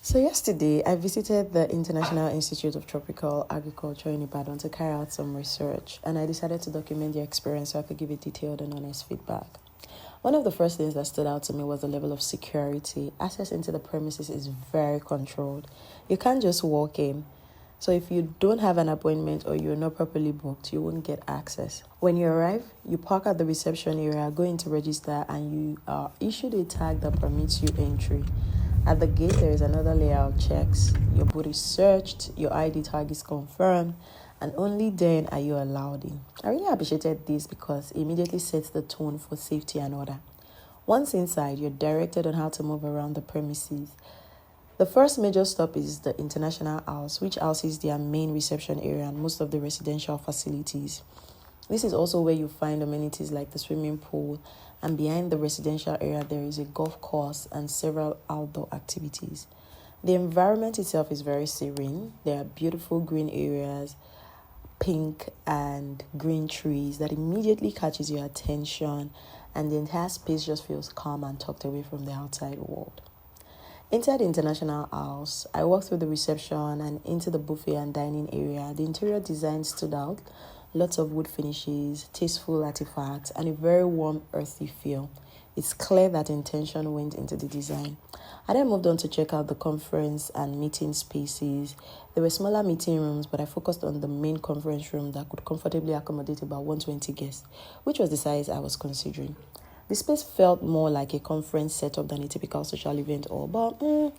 So yesterday, I visited the International Institute of Tropical Agriculture in Ibadan to carry out some research, and I decided to document the experience so I could give a detailed and honest feedback. One of the first things that stood out to me was the level of security. Access into the premises is very controlled. You can't just walk in. So if you don't have an appointment or you're not properly booked, you won't get access. When you arrive, you park at the reception area, go in to register, and you are issued a tag that permits you entry. At the gate, there is another layer of checks. Your boot is searched, your ID tag is confirmed, and only then are you allowed in. I really appreciated this because it immediately sets the tone for safety and order. Once inside, you're directed on how to move around the premises. The first major stop is the International House, which houses their main reception area and most of the residential facilities. This is also where you find amenities like the swimming pool, and behind the residential area there is a golf course and several outdoor activities. The environment itself is very serene. There are beautiful green areas, pink and green trees that immediately catches your attention, and the entire space just feels calm and tucked away from the outside world. Inside the International House, I walked through the reception and into the buffet and dining area. The interior design stood out. Lots of wood finishes, tasteful artifacts, and a very warm, earthy feel. It's clear that intention went into the design. I then moved on to check out the conference and meeting spaces. There were smaller meeting rooms, but I focused on the main conference room that could comfortably accommodate about 120 guests, which was the size I was considering. The space felt more like a conference setup than a typical social event but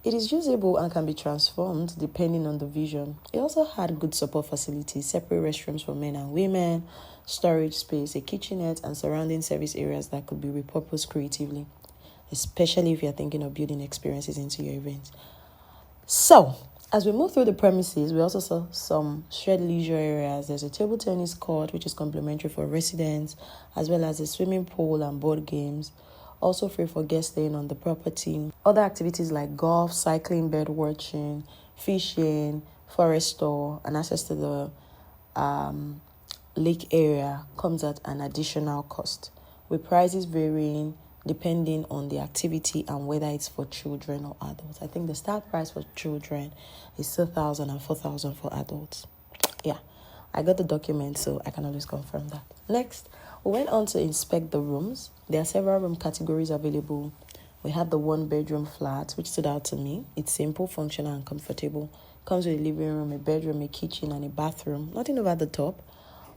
it is usable and can be transformed depending on the vision. It also had good support facilities, separate restrooms for men and women, storage space, a kitchenette, and surrounding service areas that could be repurposed creatively, especially if you're thinking of building experiences into your events. So, as we moved through the premises, we also saw some shared leisure areas. There's a table tennis court, which is complimentary for residents, as well as a swimming pool and board games, also free for guests staying on the property. Other activities like golf, cycling, bird watching, fishing, forest tour, and access to the lake area comes at an additional cost, with prices varying depending on the activity and whether it's for children or adults. I think the start price for children is 2,000 and 4,000 for adults. Yeah, I got the document, so I can always confirm that. Next, we went on to inspect the rooms. There are several room categories available. We had the one-bedroom flat, which stood out to me. It's simple, functional, and comfortable. Comes with a living room, a bedroom, a kitchen, and a bathroom. Nothing over the top,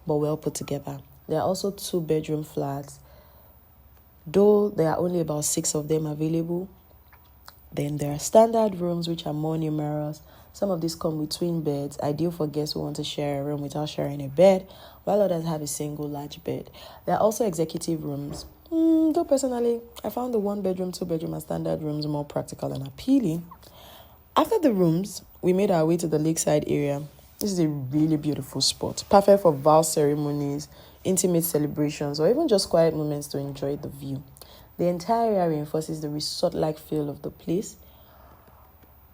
but well put together. There are also two-bedroom flats, though there are only about 6 of them available. Then there are standard rooms, which are more numerous. Some of these come with twin beds, ideal for guests who want to share a room without sharing a bed, while others have a single large bed. There are also executive rooms. Though personally, I found the 1-bedroom, 2-bedroom, and standard rooms more practical and appealing. After the rooms, we made our way to the lakeside area. This is a really beautiful spot, perfect for vow ceremonies, intimate celebrations, or even just quiet moments to enjoy the view. The entire area reinforces the resort-like feel of the place.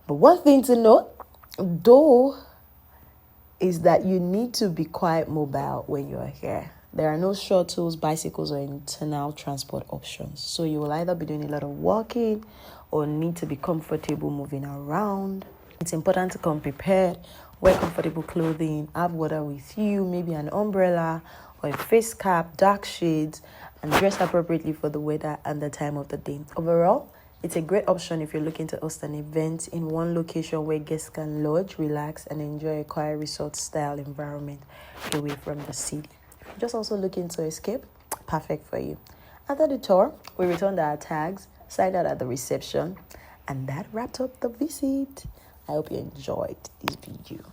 But one thing to note, though, is that you need to be quite mobile when you are here. There are no shuttles, bicycles, or internal transport options. So you will either be doing a lot of walking or need to be comfortable moving around. It's important to come prepared, wear comfortable clothing, have water with you, maybe an umbrella or a face cap, dark shades, and dress appropriately for the weather and the time of the day. Overall, it's a great option if you're looking to host an event in one location where guests can lodge, relax, and enjoy a quiet resort-style environment away from the city. Just also looking to escape, perfect for you. After the tour, we returned our tags, signed out at the reception, and that wrapped up the visit. I hope you enjoyed this video.